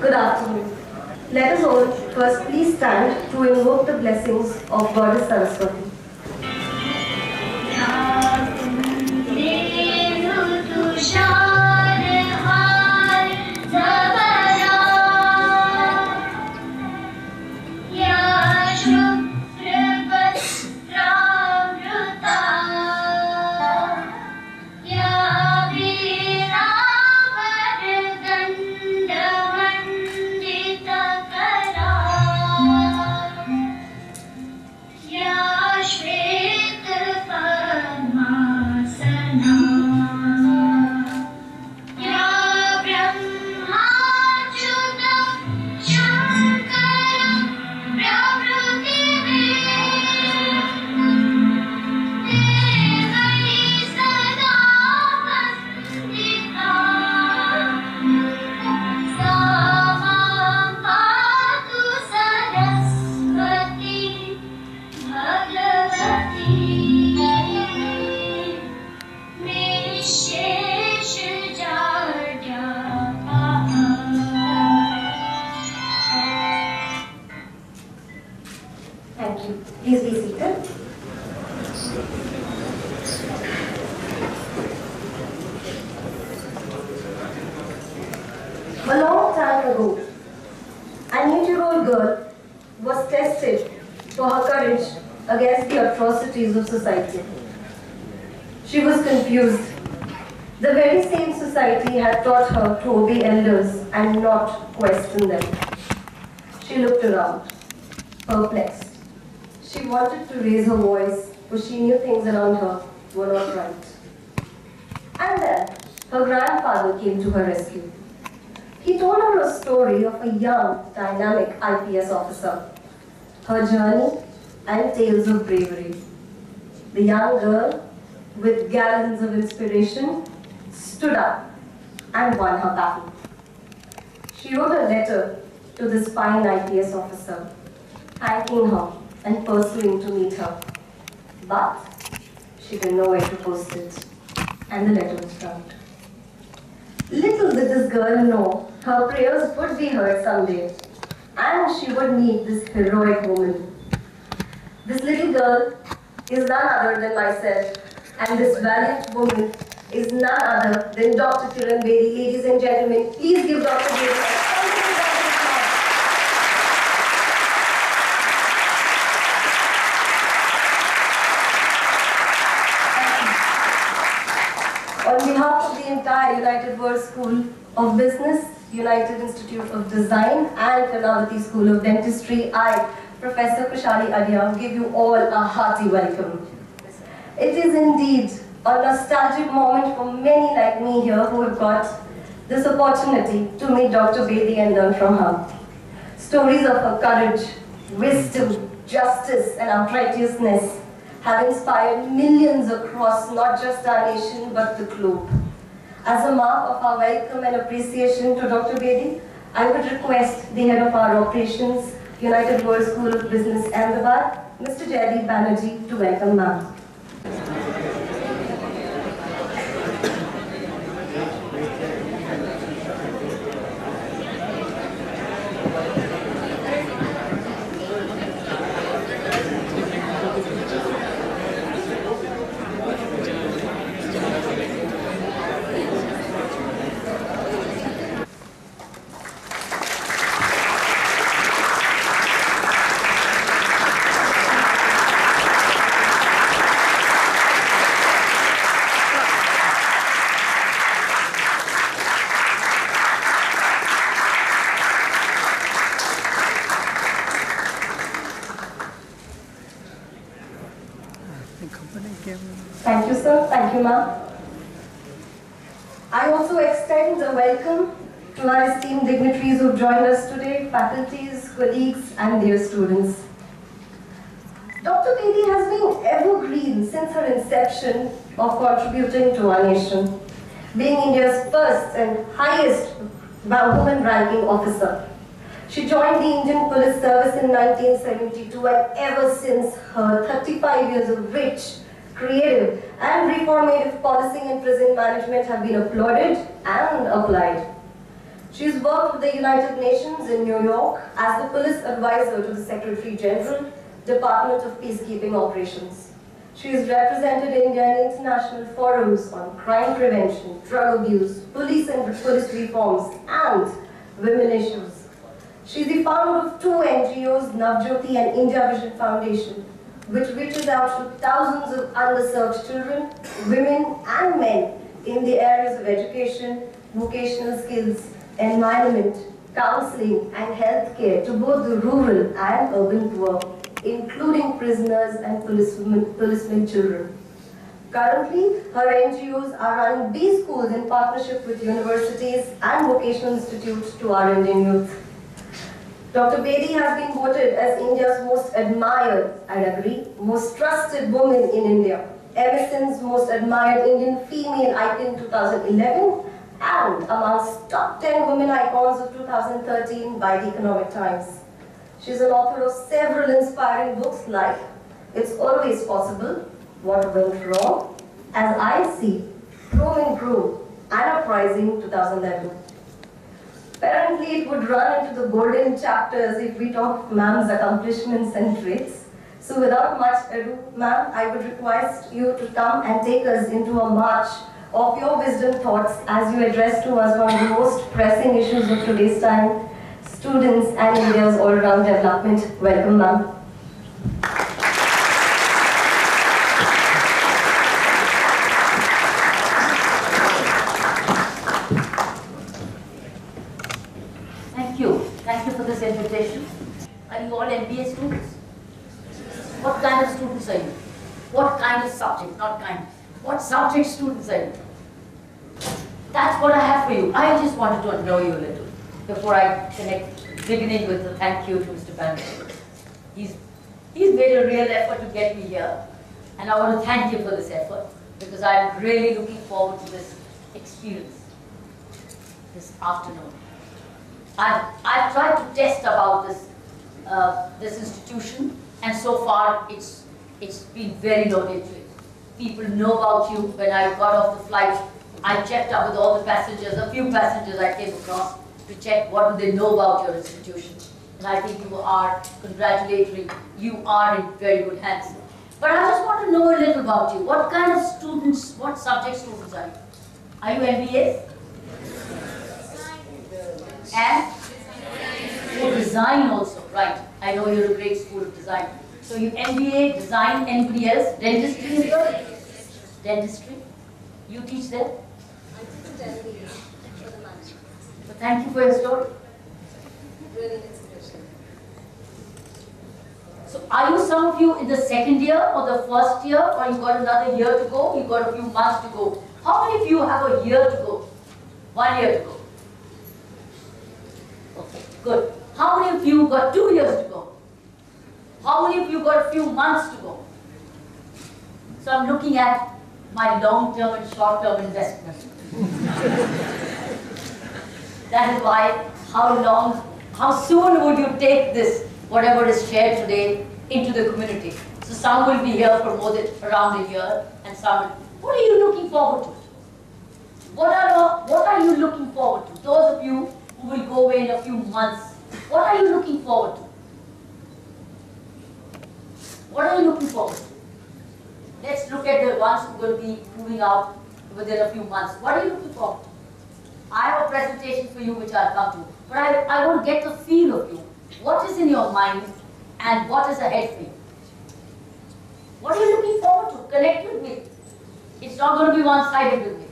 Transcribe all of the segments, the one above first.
Good afternoon. Let us all first please stand to invoke the blessings of Goddess Saraswati. Thank you. Please be seated. A long time ago, a Unitedworld girl was tested for her courage against the atrocities of society. She was confused. The very same society had taught her to obey elders and not question them. She looked around, perplexed. She wanted to raise her voice, for she knew things around her were not right. And then her grandfather came to her rescue. He told her a story of a young, dynamic IPS officer, her journey and tales of bravery. The young girl, with gallons of inspiration, stood up and won her battle. She wrote a letter to this fine IPS officer, thanking her and pursuing to meet her. But she didn't know where to post it, and the letter was dropped. Little did this girl know her prayers would be heard someday, and she would meet this heroic woman. This little girl is none other than myself, and this valiant woman is none other than Dr. Kiran Bedi. Ladies and gentlemen, please give Dr. Bedi a round of applause. On behalf of the entire Unitedworld School of Business, United Institute of Design and Karnavati School of Dentistry, I, Professor Kushali Adya, give you all a hearty welcome. It is indeed a nostalgic moment for many like me here who have got this opportunity to meet Dr. Bedi and learn from her. Stories of her courage, wisdom, justice and outrightiousness have inspired millions across not just our nation but the globe. As a mark of our welcome and appreciation to Dr. Bedi, I would request the head of our operations, Unitedworld School of Business, Ahmedabad, Mr. Jaideep Banerjee, to welcome ma'am. Thank you, sir. Thank you, ma'am. I also extend a welcome to our esteemed dignitaries who joined us today, faculties, colleagues, and their students. Dr. Bedi has been evergreen since her inception of contributing to our nation, being India's first and highest woman ranking officer. She joined the Indian Police Service in 1972, and ever since, her 35 years of rich, creative and reformative policing and prison management have been applauded and applied. She's worked with the United Nations in New York as the police advisor to the Secretary General, Department of Peacekeeping Operations. She has represented India in international forums on crime prevention, drug abuse, police and police reforms, and women issues. She is the founder of two NGOs, Navjyoti and India Vision Foundation, which reaches out to thousands of underserved children, women and men in the areas of education, vocational skills, environment, counseling and healthcare to both the rural and urban poor, including prisoners and policemen children. Currently, her NGOs are running B schools in partnership with universities and vocational institutes to our Indian youth. Dr. Bedi has been voted as India's most admired, I agree, most trusted woman in India, Emerson's most admired Indian female icon 2011, and amongst top 10 women icons of 2013 by the Economic Times. She's an author of several inspiring books like It's Always Possible, What Went Wrong, As I See, Groom and Groom, and Uprising 2011. Apparently, it would run into the golden chapters if we talk of ma'am's accomplishments and traits. So without much ado, ma'am, I would request you to come and take us into a march of your wisdom thoughts as you address to us one of the most pressing issues of today's time, students and India's all-round development. Welcome, ma'am. Thank you for this invitation. Are you all MBA students? What kind of students are you? What kind of subject? Not kind. What subject students are you? That's what I have for you. I just wanted to know you a little before I connect, beginning with a thank you to Mr. Bedi. He's made a real effort to get me here, and I want to thank him for this effort because I'm really looking forward to this experience this afternoon. I've tried to test about this institution, and so far it's been very loaded to it. People know about you. When I got off the flight, I checked up with all the passengers, a few passengers I came across, to check what do they know about your institution. And I think you are congratulatory. You are in very good hands. But I just want to know a little about you. What kind of students, what subject students are you? Are you MBAs? And oh, design also, right. I know you're a great school of design. So you MBA, design, anybody else? Dentistry as well? Dentistry? You teach there? I teach MBA for the management. So thank you for your story. Really inspiration. So are you some of you in the second year or the first year, or you got another year to go? You got a few months to go. How many of you have a year to go? 1 year to go? Okay, good. How many of you got 2 years to go? How many of you got a few months to go? So I'm looking at my long-term and short-term investment. That is why, how soon would you take this, whatever is shared today, into the community? So some will be here for more than around a year, and some will. What are you looking forward to? What are you looking forward to? Those of you who will go away in a few months, what are you looking forward to? What are you looking forward to? Let's look at the ones who will be moving out within a few months. What are you looking forward to? I have a presentation for you which I'll come to, but I want to get the feel of you. What is in your mind and what is ahead for you? What are you looking forward to? Connect with me. It's not going to be one-sided with me.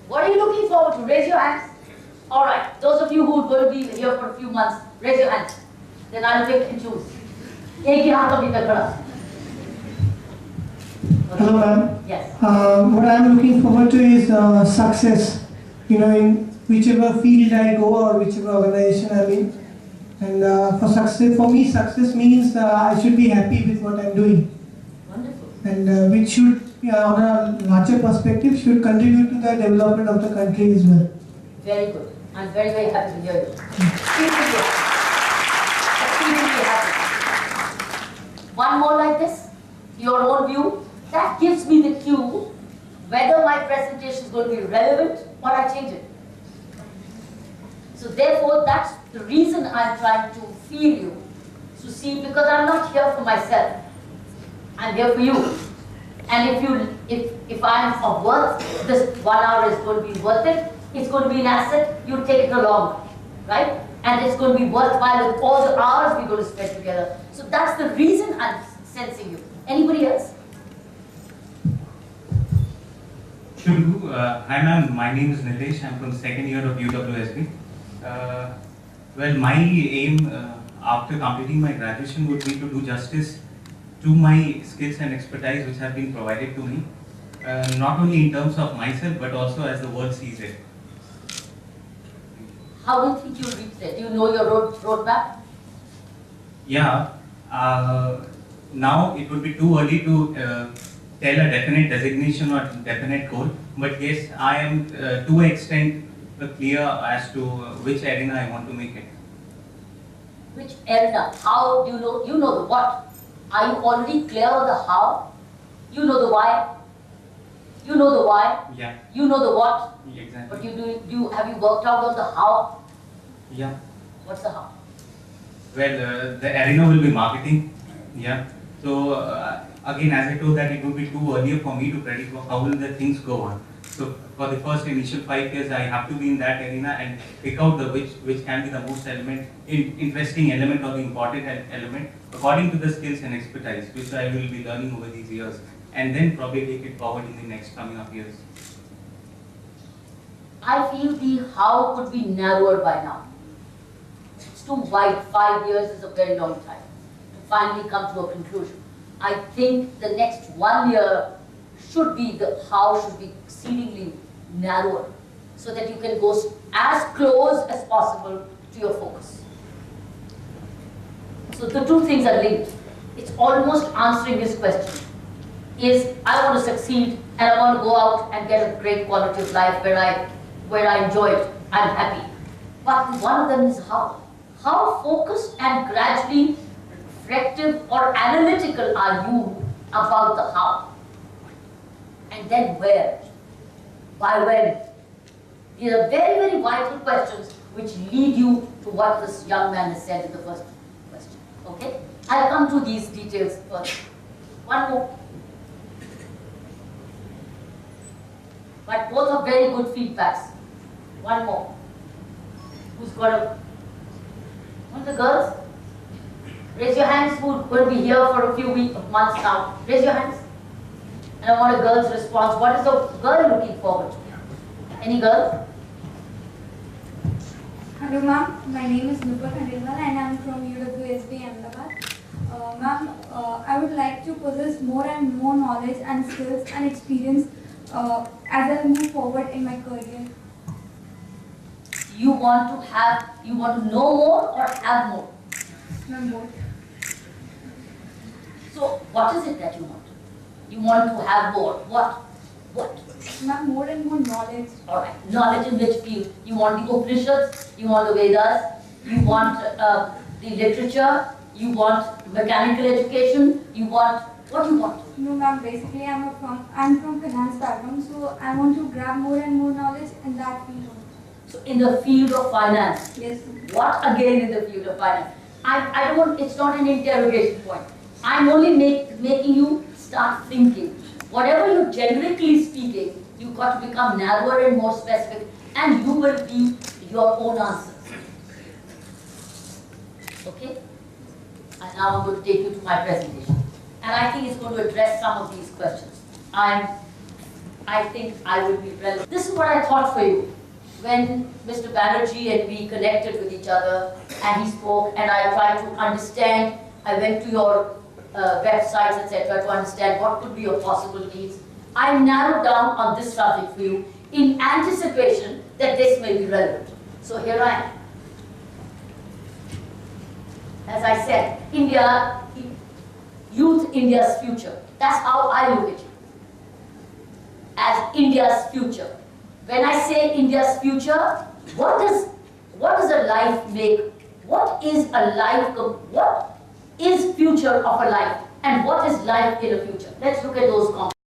What are you looking forward to? Raise your hands. All right, those of you who are going to be here for a few months, raise your hands. Then I'll pick and choose. एक ही हाथ अभी तक खड़ा. Hello, ma'am. Yes. What I'm looking forward to is success. In whichever field I go or whichever organization I'm in. And for me, success means I should be happy with what I'm doing. Wonderful. And which should, on a larger perspective, should contribute to the development of the country as well. Very good. I'm very, very happy to hear you. Extremely good. Extremely happy. One more like this, your own view. That gives me the cue whether my presentation is going to be relevant or I change it. So therefore, that's the reason I'm trying to feel you, to see, because I'm not here for myself. I'm here for you. And if I'm of worth, this 1 hour is going to be worth it. It's going to be an asset. You take it along, right? And it's going to be worthwhile with all the hours we're going to spend together. So that's the reason I'm sensing you. Anybody else? Hi ma'am, my name is Nilesh. I'm from second year of UWSB. Well, my aim after completing my graduation would be to do justice to my skills and expertise which have been provided to me, not only in terms of myself but also as the world sees it. How do you think you'll reach there? Do you know your roadmap? Yeah, now it would be too early to tell a definite designation or definite goal, but yes, I am to an extent clear as to which arena I want to make it. Which arena? How do you know? You know the what. Are you already clear on the how? You know the why. You know the why. Yeah. You know the what. Yeah, exactly. But have you worked out on the how? Yeah. What's the how? Well, the arena will be marketing. Yeah. So again, as I told that it would be too early for me to predict how will the things go on. So for the first initial 5 years, I have to be in that arena and pick out the which can be the most interesting element or the important element according to the skills and expertise which I will be learning over these years, and then probably take it forward in the next coming up years. I feel the how could be narrower by now. It's too wide. 5 years is a very long time to finally come to a conclusion. I think the next 1 year should be the how should be exceedingly narrower, so that you can go as close as possible to your focus. So the two things are linked. It's almost answering this question. Is I want to succeed and I want to go out and get a great quality of life where I enjoy it, I'm happy. But one of them is how. How focused and gradually reflective or analytical are you about the how? And then where? By when? These are very, very vital questions which lead you to what this young man has said in the first question. Okay? I'll come to these details first. One more. But both are very good feedbacks. One more. Who's got a... One of the girls? Raise your hands who will be here for a few months now. Raise your hands. And I want a girl's response. What is the girl looking forward to? Any girl? Hello ma'am, my name is Nupur Khandelwal and I am from UWSB Ahmedabad. Ma'am, I would like to possess more and more knowledge and skills and experience as I move forward in my career. You want to know more or have more? Ma'am, both. So what is it that you want? You want to have more. What? Ma'am, more and more knowledge. Alright, knowledge in which field? You want the Upanishads, you want the Vedas, you want the literature, you want mechanical education, what do you want? No ma'am, basically I'm from finance background, so I want to grab more and more knowledge in that field. So in the field of finance. Yes. What again in the field of finance? I don't want, it's not an interrogation point. I'm only making you start thinking. Whatever you're generically speaking, you've got to become narrower and more specific, and you will be your own answers. Okay? And now I'm going to take you to my presentation. And I think it's going to address some of these questions. I think I will be relevant. This is what I thought for you. When Mr. Banerjee and we connected with each other, and he spoke, and I tried to understand, I went to your websites, etc., to understand what could be your possible needs. I narrowed down on this subject for you in anticipation that this may be relevant. So here I am. As I said, India, youth India's future. That's how I look at you. As India's future. When I say India's future, what does a life make? What is a life? What is future of a life? And what is life in a future? Let's look at those components.